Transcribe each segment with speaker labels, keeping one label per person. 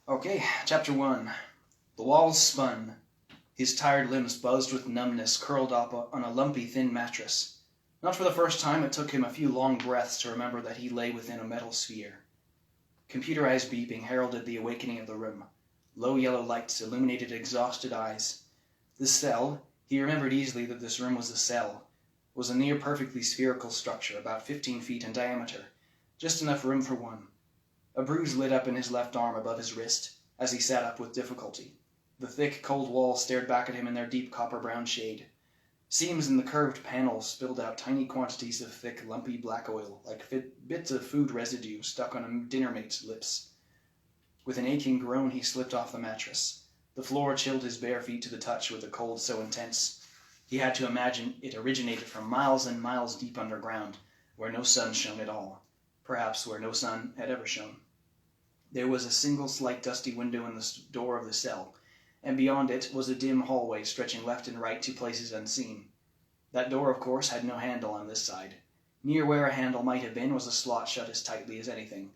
Speaker 1: Okay, Chapter 1. The walls spun. His tired limbs buzzed with numbness, curled up on a lumpy, thin mattress. Not for the first time, it took him a few long breaths to remember that he lay within a metal sphere. Computerized beeping heralded the awakening of the room. Low yellow lights illuminated exhausted eyes. The cell, he remembered easily that this room was a cell, was a near-perfectly spherical structure, about 15 feet in diameter, just enough room for one. A bruise lit up in his left arm above his wrist as he sat up with difficulty. The thick, cold walls stared back at him in their deep copper-brown shade. Seams in the curved panels spilled out tiny quantities of thick, lumpy black oil, like bits of food residue stuck on a dinner mate's lips. With an aching groan, he slipped off the mattress. The floor chilled his bare feet to the touch with a cold so intense. He had to imagine it originated from miles and miles deep underground, where no sun shone at all, perhaps where no sun had ever shone. There was a single slight dusty window in the door of the cell, and beyond it was a dim hallway stretching left and right to places unseen. That door, of course, had no handle on this side. Near where a handle might have been was a slot shut as tightly as anything.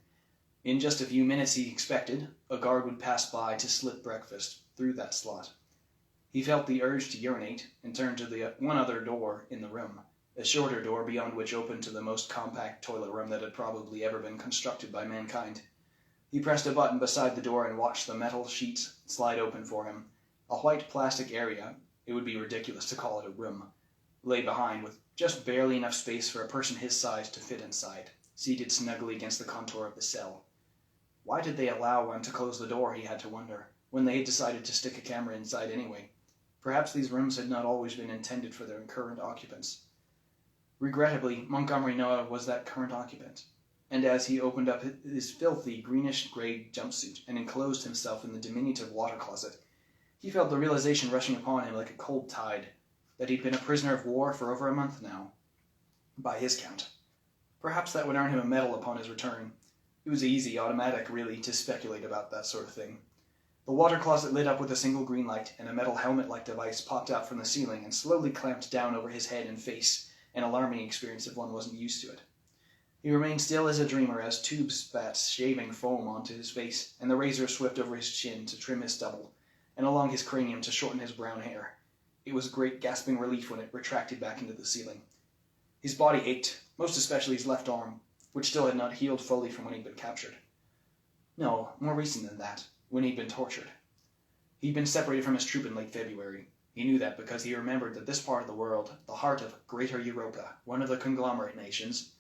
Speaker 1: In just a few minutes, he expected, a guard would pass by to slip breakfast through that slot. He felt the urge to urinate and turned to the one other door in the room, a shorter door beyond which opened to the most compact toilet room that had probably ever been constructed by mankind. He pressed a button beside the door and watched the metal sheets slide open for him. A white plastic area, it would be ridiculous to call it a room, lay behind, with just barely enough space for a person his size to fit inside, seated snugly against the contour of the cell. Why did they allow one to close the door, he had to wonder, when they had decided to stick a camera inside anyway? Perhaps these rooms had not always been intended for their current occupants. Regrettably, Montgomery Noa was that current occupant, and as he opened up his filthy greenish-gray jumpsuit and enclosed himself in the diminutive water closet, he felt the realization rushing upon him like a cold tide that he'd been a prisoner of war for over a month now, by his count. Perhaps that would earn him a medal upon his return. It was easy, automatic, really, to speculate about that sort of thing. The water closet lit up with a single green light, and a metal helmet-like device popped out from the ceiling and slowly clamped down over his head and face, an alarming experience if one wasn't used to it. He remained still as a dreamer as tubes spat shaving foam onto his face, and the razor swept over his chin to trim his stubble, and along his cranium to shorten his brown hair. It was great gasping relief when it retracted back into the ceiling. His body ached, most especially his left arm, which still had not healed fully from when he'd been captured. No, more recent than that, when he'd been tortured. He'd been separated from his troop in late February. He knew that because he remembered that this part of the world, the heart of Greater Europa, one of the conglomerate nations,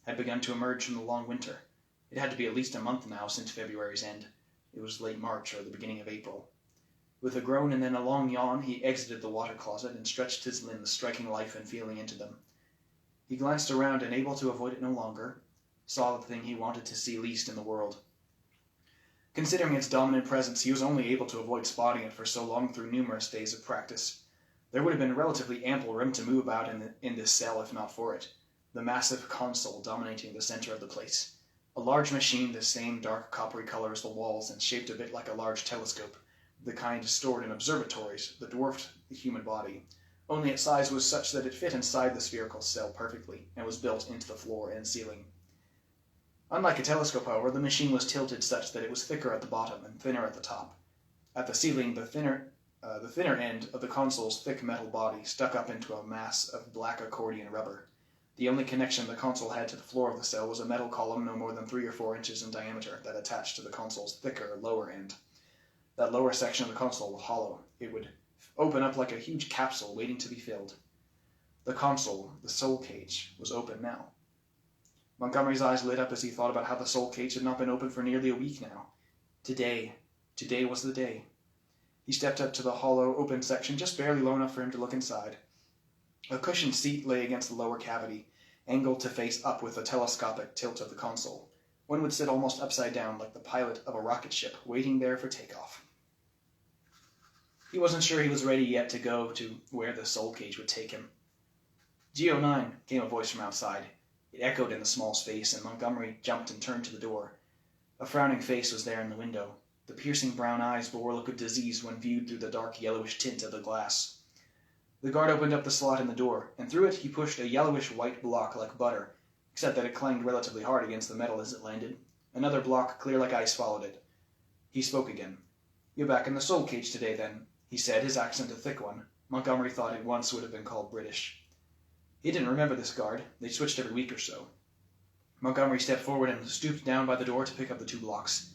Speaker 1: had begun to emerge from the long winter. It had to be at least a month now since February's end. It was late March or the beginning of April. With a groan and then a long yawn, he exited the water closet and stretched his limbs, striking life and feeling into them. He glanced around and, able to avoid it no longer, saw the thing he wanted to see least in the world. Considering its dominant presence, he was only able to avoid spotting it for so long through numerous days of practice. There would have been relatively ample room to move about in this cell if not for it. The massive console dominating the center of the place. A large machine the same dark coppery color as the walls and shaped a bit like a large telescope, the kind stored in observatories that dwarfed the human body. Only its size was such that it fit inside the spherical cell perfectly and was built into the floor and ceiling. Unlike a telescope, however, the machine was tilted such that it was thicker at the bottom and thinner at the top. At the ceiling, the thinner end of the console's thick metal body stuck up into a mass of black accordion rubber. The only connection the console had to the floor of the cell was a metal column no more than 3 or 4 inches in diameter that attached to the console's thicker lower end. That lower section of the console was hollow. It would open up like a huge capsule waiting to be filled. The console, the Soulcage, was open now. Montgomery's eyes lit up as he thought about how the Soulcage had not been open for nearly a week now. Today was the day. He stepped up to the hollow, open section, just barely low enough for him to look inside. A cushioned seat lay against the lower cavity, angled to face up with a telescopic tilt of the console. One would sit almost upside down like the pilot of a rocket ship, waiting there for takeoff. He wasn't sure he was ready yet to go to where the Soulcage would take him. "G09, came a voice from outside. It echoed in the small space, and Montgomery jumped and turned to the door. A frowning face was there in the window. The piercing brown eyes bore a look of disease when viewed through the dark yellowish tint of the glass. The guard opened up the slot in the door, and through it he pushed a yellowish-white block like butter, except that it clanged relatively hard against the metal as it landed. Another block, clear like ice, followed it. He spoke again. "You're back in the Soulcage today, then," he said, his accent a thick one. Montgomery thought it once would have been called British. He didn't remember this guard. They switched every week or so. Montgomery stepped forward and stooped down by the door to pick up the 2 blocks.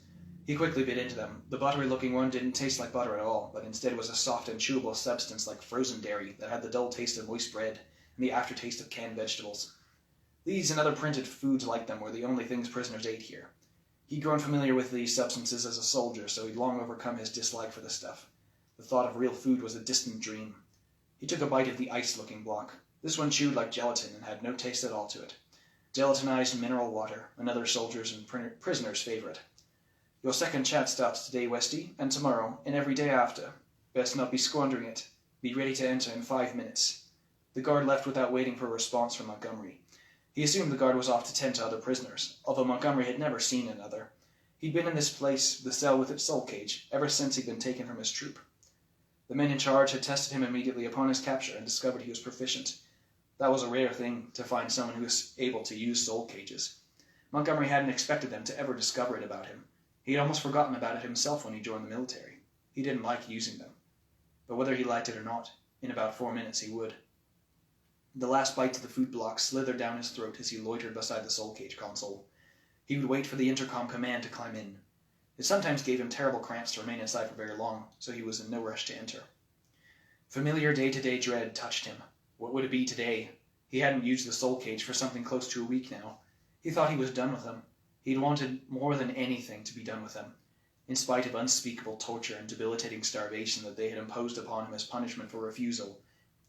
Speaker 1: He quickly bit into them. The buttery-looking one didn't taste like butter at all, but instead was a soft and chewable substance like frozen dairy that had the dull taste of moist bread and the aftertaste of canned vegetables. These and other printed foods like them were the only things prisoners ate here. He'd grown familiar with these substances as a soldier, so he'd long overcome his dislike for the stuff. The thought of real food was a distant dream. He took a bite of the ice-looking block. This one chewed like gelatin and had no taste at all to it. Gelatinized mineral water, another soldier's and prisoner's favorite. "Your second chat starts today, Westy, and tomorrow, and every day after. Best not be squandering it. Be ready to enter in 5 minutes." The guard left without waiting for a response from Montgomery. He assumed the guard was off to tend to other prisoners, although Montgomery had never seen another. He'd been in this place, the cell with its soul cage, ever since he'd been taken from his troop. The men in charge had tested him immediately upon his capture and discovered he was proficient. That was a rare thing to find someone who was able to use soul cages. Montgomery hadn't expected them to ever discover it about him. He'd almost forgotten about it himself when he joined the military. He didn't like using them. But whether he liked it or not, in about 4 minutes he would. The last bite to the food block slithered down his throat as he loitered beside the soul cage console. He would wait for the intercom command to climb in. It sometimes gave him terrible cramps to remain inside for very long, so he was in no rush to enter. Familiar day-to-day dread touched him. What would it be today? He hadn't used the soul cage for something close to a week now. He thought he was done with them. He'd wanted more than anything to be done with them, in spite of unspeakable torture and debilitating starvation that they had imposed upon him as punishment for refusal.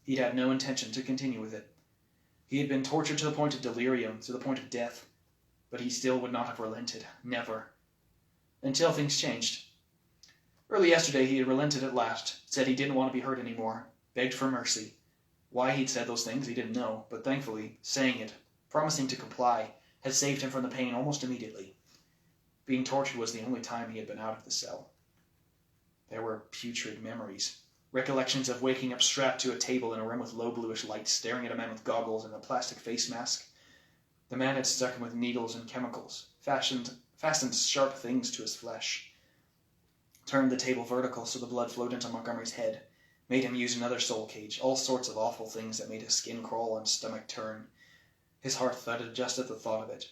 Speaker 1: He'd had no intention to continue with it. He had been tortured to the point of delirium, to the point of death, but he still would not have relented. Never. Until things changed. Early yesterday he had relented at last, said he didn't want to be hurt anymore, begged for mercy. Why he'd said those things he didn't know, but thankfully, saying it, promising to comply, had saved him from the pain almost immediately. Being tortured was the only time he had been out of the cell. There were putrid memories. Recollections of waking up strapped to a table in a room with low bluish lights, staring at a man with goggles and a plastic face mask. The man had stuck him with needles and chemicals, fastened sharp things to his flesh, turned the table vertical so the blood flowed into Montgomery's head, made him use another soul cage, all sorts of awful things that made his skin crawl and stomach turn. His heart thudded just at the thought of it,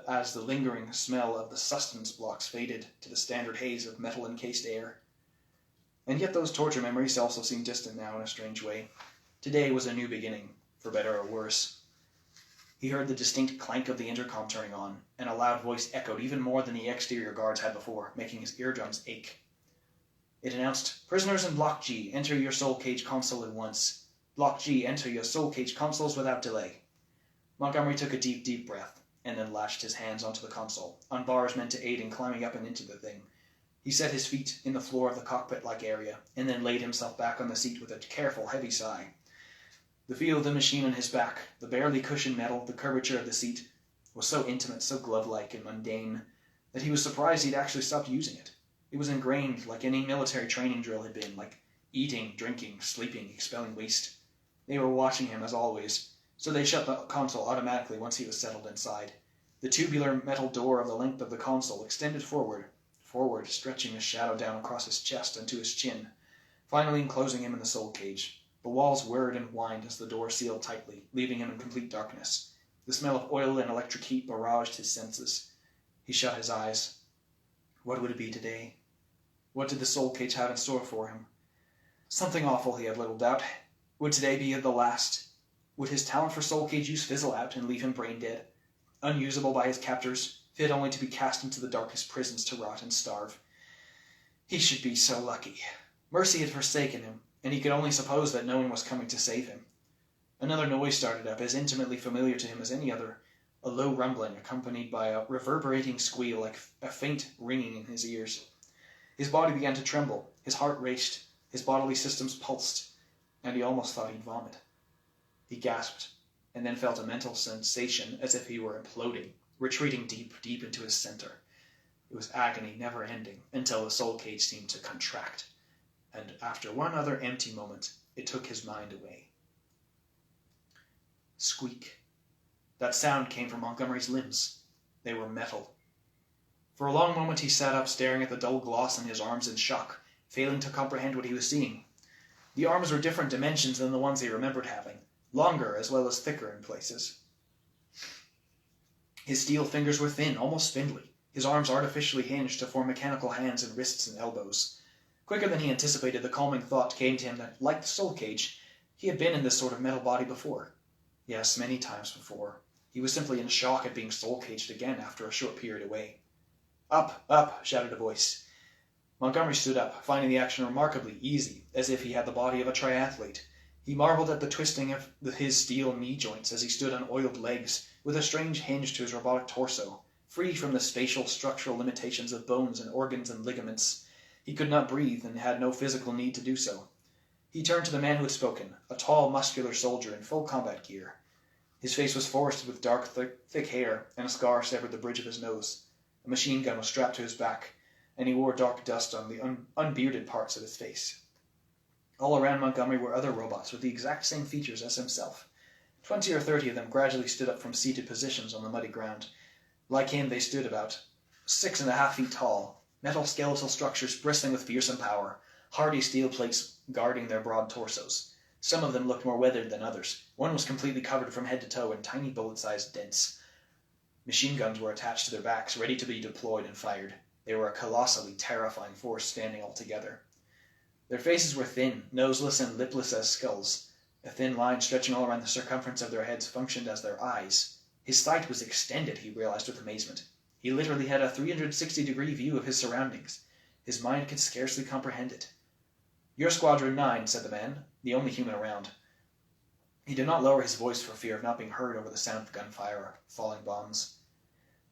Speaker 1: as the lingering smell of the sustenance blocks faded to the standard haze of metal-encased air. And yet those torture memories also seemed distant now in a strange way. Today was a new beginning, for better or worse. He heard the distinct clank of the intercom turning on, and a loud voice echoed even more than the exterior guards had before, making his eardrums ache. It announced, "Prisoners in Block G, enter your soul cage console at once. Block G, enter your soul cage consoles without delay." Montgomery took a deep, deep breath, and then lashed his hands onto the console, on bars meant to aid in climbing up and into the thing. He set his feet in the floor of the cockpit-like area, and then laid himself back on the seat with a careful, heavy sigh. The feel of the machine on his back, the barely cushioned metal, the curvature of the seat, was so intimate, so glove-like and mundane, that he was surprised he'd actually stopped using it. It was ingrained like any military training drill had been, like eating, drinking, sleeping, expelling waste. They were watching him, as always, so they shut the console automatically once he was settled inside. The tubular metal door of the length of the console extended forward, stretching a shadow down across his chest and to his chin, finally enclosing him in the soul cage. The walls whirred and whined as the door sealed tightly, leaving him in complete darkness. The smell of oil and electric heat barraged his senses. He shut his eyes. What would it be today? What did the soul cage have in store for him? Something awful, he had little doubt. Would today be the last? Would his talent for soul cage use fizzle out and leave him brain dead? Unusable by his captors, fit only to be cast into the darkest prisons to rot and starve. He should be so lucky. Mercy had forsaken him, and he could only suppose that no one was coming to save him. Another noise started up, as intimately familiar to him as any other, a low rumbling accompanied by a reverberating squeal like a faint ringing in his ears. His body began to tremble, his heart raced, his bodily systems pulsed, and he almost thought he'd vomit. He gasped, and then felt a mental sensation as if he were imploding, retreating deep, deep into his center. It was agony never ending, until the soul cage seemed to contract, and after one other empty moment, it took his mind away. Squeak. That sound came from Montgomery's limbs. They were metal. For a long moment he sat up, staring at the dull gloss on his arms in shock, failing to comprehend what he was seeing. The arms were different dimensions than the ones he remembered having, longer as well as thicker in places. His steel fingers were thin, almost spindly, his arms artificially hinged to form mechanical hands and wrists and elbows. Quicker than he anticipated, the calming thought came to him that, like the Soulcage, he had been in this sort of metal body before. Yes, many times before. He was simply in shock at being soul-caged again after a short period away. "Up, up," shouted a voice. Montgomery stood up, finding the action remarkably easy, as if he had the body of a triathlete. He marveled at the twisting of his steel knee joints as he stood on oiled legs, with a strange hinge to his robotic torso, free from the spatial structural limitations of bones and organs and ligaments. He could not breathe and had no physical need to do so. He turned to the man who had spoken, a tall, muscular soldier in full combat gear. His face was forested with dark, thick hair, and a scar severed the bridge of his nose. A machine gun was strapped to his back, and he wore dark dust on the unbearded parts of his face. All around Montgomery were other robots with the exact same features as himself. 20 or 30 of them gradually stood up from seated positions on the muddy ground. Like him, they stood about 6.5 feet tall, metal skeletal structures bristling with fearsome power, hardy steel plates guarding their broad torsos. Some of them looked more weathered than others. One was completely covered from head to toe in tiny bullet-sized dents. Machine guns were attached to their backs, ready to be deployed and fired. They were a colossally terrifying force standing all together. Their faces were thin, noseless and lipless as skulls. A thin line stretching all around the circumference of their heads functioned as their eyes. His sight was extended, he realized with amazement. He literally had a 360-degree view of his surroundings. His mind could scarcely comprehend it. "You're Squadron 9, said the man, the only human around. He did not lower his voice for fear of not being heard over the sound of gunfire or falling bombs.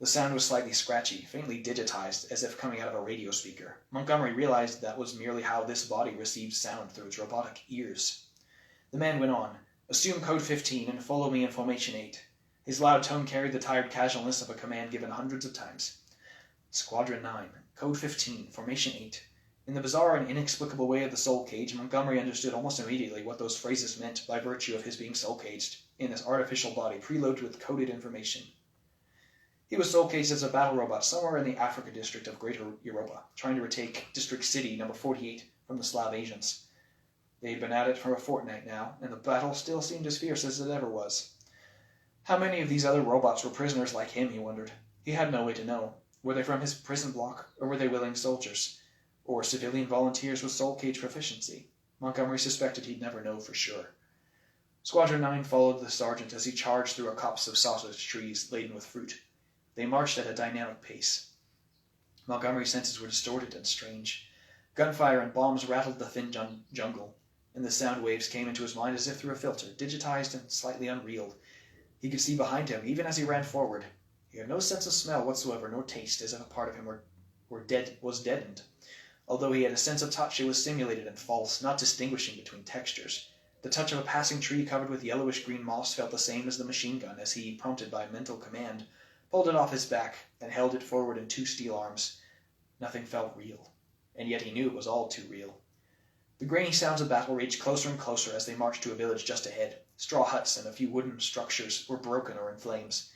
Speaker 1: The sound was slightly scratchy, faintly digitized, as if coming out of a radio speaker. Montgomery realized that was merely how this body received sound through its robotic ears. The man went on, "Assume code 15 and follow me in formation 8. His loud tone carried the tired casualness of a command given hundreds of times. "Squadron 9, code 15, formation 8. In the bizarre and inexplicable way of the Soulcage, Montgomery understood almost immediately what those phrases meant by virtue of his being soul-caged in this artificial body preloaded with coded information. He was soul-caged as a battle robot somewhere in the Africa district of Greater Europa, trying to retake District City number 48 from the Slav Asians. They had been at it for a fortnight now, and the battle still seemed as fierce as it ever was. How many of these other robots were prisoners like him, he wondered. He had no way to know. Were they from his prison block, or were they willing soldiers? Or civilian volunteers with soul-cage proficiency? Montgomery suspected he'd never know for sure. Squadron 9 followed the sergeant as he charged through a copse of sausage trees laden with fruit. They marched at a dynamic pace. Montgomery's senses were distorted and strange. Gunfire and bombs rattled the thin jungle, and the sound waves came into his mind as if through a filter, digitized and slightly unreal. He could see behind him, even as he ran forward. He had no sense of smell whatsoever, nor taste, as if a part of him was deadened. Although he had a sense of touch, it was simulated and false, not distinguishing between textures. The touch of a passing tree covered with yellowish-green moss felt the same as the machine gun as he, prompted by mental command, pulled it off his back and held it forward in two steel arms. Nothing felt real, and yet he knew it was all too real. The grainy sounds of battle reached closer and closer as they marched to a village just ahead. Straw huts and a few wooden structures were broken or in flames.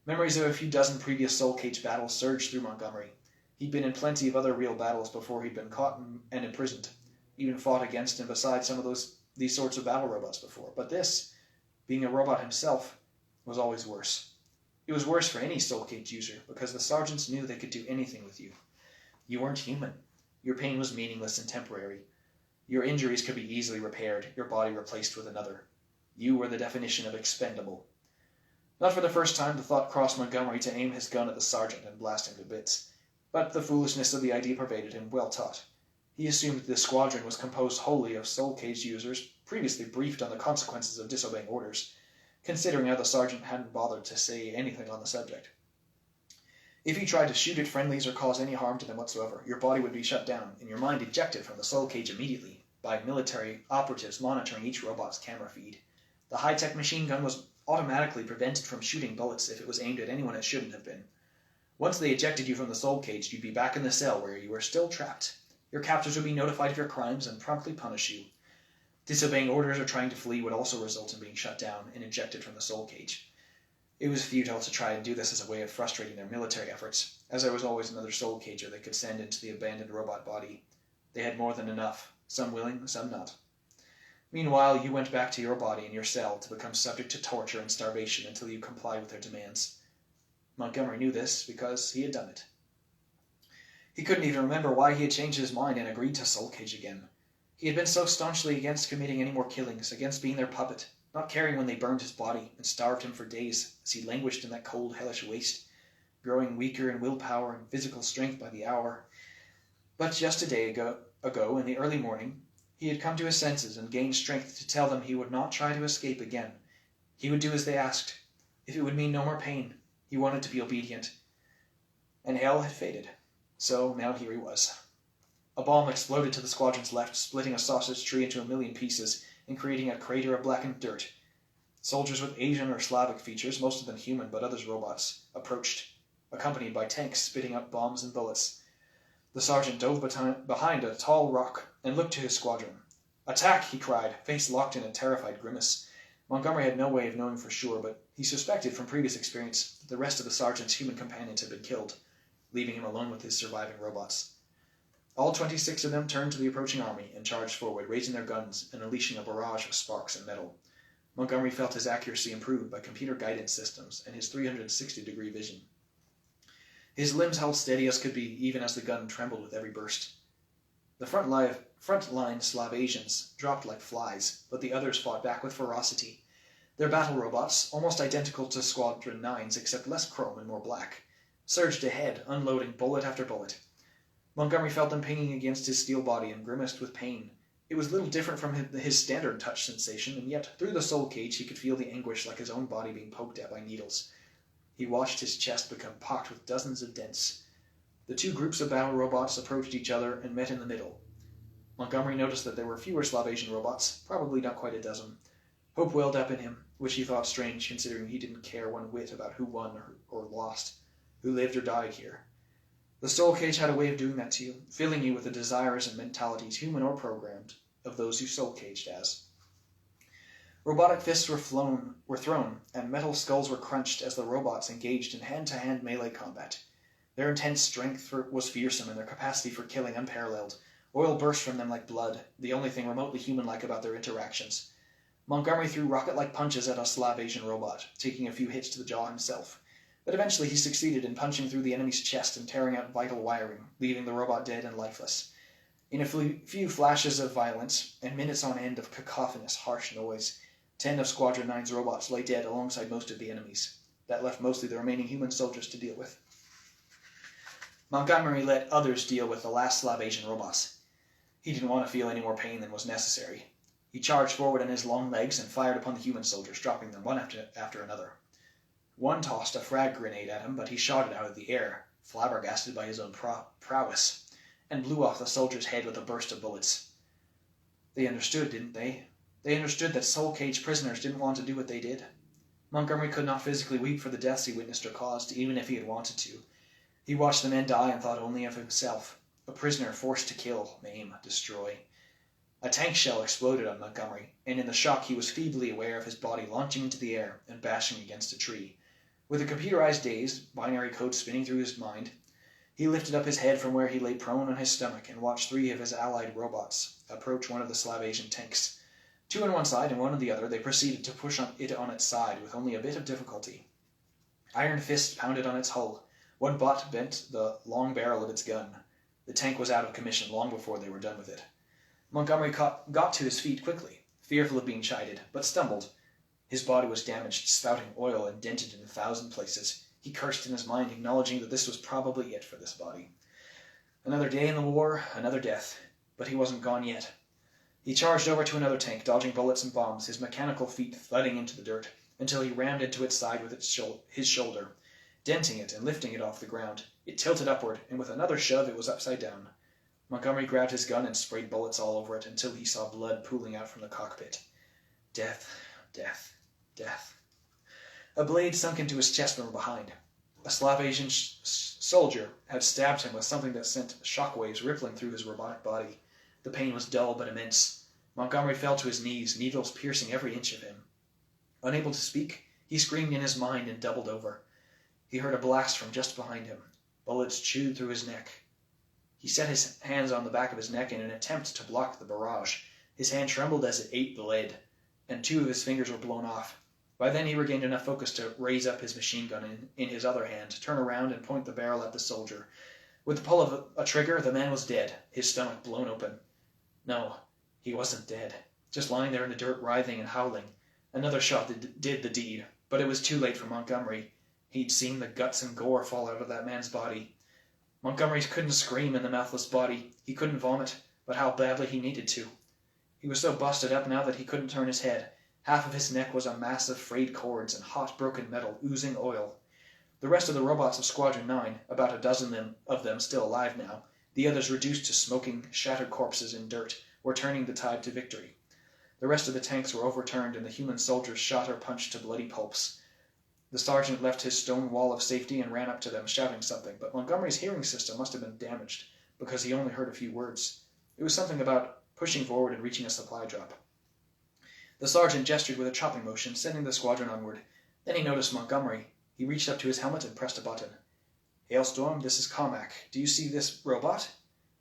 Speaker 1: Memories of a few dozen previous soul-cage battles surged through Montgomery. He'd been in plenty of other real battles before he'd been caught and imprisoned, even fought against and beside some of these sorts of battle robots before. But this, being a robot himself, was always worse. It was worse for any soul-cage user, because the sergeants knew they could do anything with you. You weren't human. Your pain was meaningless and temporary. Your injuries could be easily repaired, your body replaced with another. You were the definition of expendable. Not for the first time the thought crossed Montgomery to aim his gun at the sergeant and blast him to bits. But the foolishness of the idea pervaded him, well taught. He assumed this squadron was composed wholly of soul-cage users, previously briefed on the consequences of disobeying orders, considering how the sergeant hadn't bothered to say anything on the subject. If you tried to shoot at friendlies or cause any harm to them whatsoever, your body would be shut down, and your mind ejected from the soul-cage immediately, by military operatives monitoring each robot's camera feed. The high-tech machine gun was automatically prevented from shooting bullets if it was aimed at anyone it shouldn't have been. Once they ejected you from the soul-cage, you'd be back in the cell where you were still trapped. Your captors would be notified of your crimes and promptly punish you. Disobeying orders or trying to flee would also result in being shut down and ejected from the soul-cage. It was futile to try and do this as a way of frustrating their military efforts, as there was always another Soulcager they could send into the abandoned robot body. They had more than enough, some willing, some not. Meanwhile, you went back to your body in your cell to become subject to torture and starvation until you complied with their demands. Montgomery knew this because he had done it. He couldn't even remember why he had changed his mind and agreed to Soulcage again. He had been so staunchly against committing any more killings, against being their puppet, not caring when they burned his body and starved him for days as he languished in that cold, hellish waste, growing weaker in willpower and physical strength by the hour. But just a day ago, in the early morning, he had come to his senses and gained strength to tell them he would not try to escape again. He would do as they asked. If it would mean no more pain, he wanted to be obedient. And hell had faded. So now here he was. A bomb exploded to the squadron's left, splitting a sausage tree into a million pieces and creating a crater of blackened dirt. Soldiers with Asian or Slavic features, most of them human but others robots, approached, accompanied by tanks spitting out bombs and bullets. The sergeant dove behind a tall rock and looked to his squadron. "Attack!" he cried, face locked in a terrified grimace. Montgomery had no way of knowing for sure, but he suspected from previous experience that the rest of the sergeant's human companions had been killed, leaving him alone with his surviving robots. All 26 of them turned to the approaching army and charged forward, raising their guns and unleashing a barrage of sparks and metal. Montgomery felt his accuracy improved by computer guidance systems and his 360-degree vision. His limbs held steady as could be, even as the gun trembled with every burst. The front-line Slav Asians dropped like flies, but the others fought back with ferocity. Their battle robots, almost identical to Squadron 9's except less chrome and more black, surged ahead, unloading bullet after bullet. Montgomery felt them pinging against his steel body and grimaced with pain. It was little different from his standard touch sensation, and yet through the Soulcage he could feel the anguish like his own body being poked at by needles. He watched his chest become pocked with dozens of dents. The two groups of battle robots approached each other and met in the middle. Montgomery noticed that there were fewer Slav Asian robots, probably not quite a dozen. Hope welled up in him, which he thought strange considering he didn't care one whit about who won or lost, who lived or died here. The Soulcage had a way of doing that to you, filling you with the desires and mentalities, human or programmed, of those who Soulcaged as. Robotic fists were thrown, and metal skulls were crunched as the robots engaged in hand-to-hand melee combat. Their intense strength was fearsome, and their capacity for killing unparalleled. Oil burst from them like blood, the only thing remotely human-like about their interactions. Montgomery threw rocket-like punches at a Slav Asian robot, taking a few hits to the jaw himself. But eventually he succeeded in punching through the enemy's chest and tearing out vital wiring, leaving the robot dead and lifeless. In a few flashes of violence, and minutes on end of cacophonous, harsh noise, 10 of Squadron 9's robots lay dead alongside most of the enemies. That left mostly the remaining human soldiers to deal with. Montgomery let others deal with the last Slav Asian robots. He didn't want to feel any more pain than was necessary. He charged forward on his long legs and fired upon the human soldiers, dropping them one after another. One tossed a frag grenade at him, but he shot it out of the air, flabbergasted by his own prowess, and blew off the soldier's head with a burst of bullets. They understood, didn't they? They understood that Soulcage prisoners didn't want to do what they did. Montgomery could not physically weep for the deaths he witnessed or caused, even if he had wanted to. He watched the men die and thought only of himself, a prisoner forced to kill, maim, destroy. A tank shell exploded on Montgomery, and in the shock he was feebly aware of his body launching into the air and bashing against a tree. With a computerized daze, binary code spinning through his mind, he lifted up his head from where he lay prone on his stomach and watched 3 of his allied robots approach one of the Slav Asian tanks. 2 on one side and 1 on the other, they proceeded to push it on its side with only a bit of difficulty. Iron fists pounded on its hull. One butt bent the long barrel of its gun. The tank was out of commission long before they were done with it. Montgomery got to his feet quickly, fearful of being chided, but stumbled. His body was damaged, spouting oil and dented in 1,000 places. He cursed in his mind, acknowledging that this was probably it for this body. Another day in the war, another death. But he wasn't gone yet. He charged over to another tank, dodging bullets and bombs, his mechanical feet thudding into the dirt, until he rammed into its side with his shoulder, denting it and lifting it off the ground. It tilted upward, and with another shove it was upside down. Montgomery grabbed his gun and sprayed bullets all over it until he saw blood pooling out from the cockpit. Death, death, death. A blade sunk into his chest from behind. A Slav Asian soldier had stabbed him with something that sent shockwaves rippling through his robotic body. The pain was dull but immense. Montgomery fell to his knees, needles piercing every inch of him. Unable to speak, He screamed in his mind and doubled over. He heard a blast from just behind him. Bullets chewed through his neck. He set his hands on the back of his neck in an attempt to block the barrage. His hand trembled as it ate the lead, and 2 of his fingers were blown off. By then he regained enough focus to raise up his machine gun in his other hand, turn around and point the barrel at the soldier. With the pull of a trigger, the man was dead, his stomach blown open. No, he wasn't dead, just lying there in the dirt, writhing and howling. Another shot did the deed, but it was too late for Montgomery. He'd seen the guts and gore fall out of that man's body. Montgomery couldn't scream in the mouthless body. He couldn't vomit, but how badly he needed to. He was so busted up now that he couldn't turn his head. Half of his neck was a mass of frayed cords and hot, broken metal, oozing oil. The rest of the robots of Squadron 9, about a dozen of them still alive now, the others reduced to smoking, shattered corpses in dirt, were turning the tide to victory. The rest of the tanks were overturned and the human soldiers shot or punched to bloody pulps. The sergeant left his stone wall of safety and ran up to them, shouting something, but Montgomery's hearing system must have been damaged, because he only heard a few words. It was something about pushing forward and reaching a supply drop. The sergeant gestured with a chopping motion, sending the squadron onward. Then he noticed Montgomery. He reached up to his helmet and pressed a button. "Hailstorm, this is Carmack. Do you see this robot?"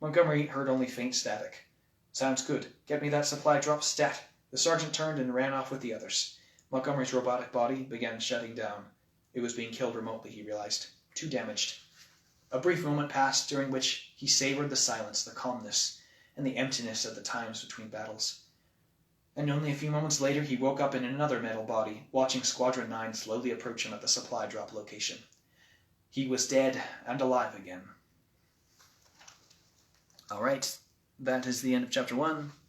Speaker 1: Montgomery heard only faint static. "Sounds good. Get me that supply drop stat." The sergeant turned and ran off with the others. Montgomery's robotic body began shutting down. It was being killed remotely, he realized. Too damaged. A brief moment passed, during which he savored the silence, the calmness, and the emptiness of the times between battles. And only a few moments later he woke up in another metal body, watching Squadron 9 slowly approach him at the supply drop location. He was dead and alive again. Alright, that is the end of Chapter 1.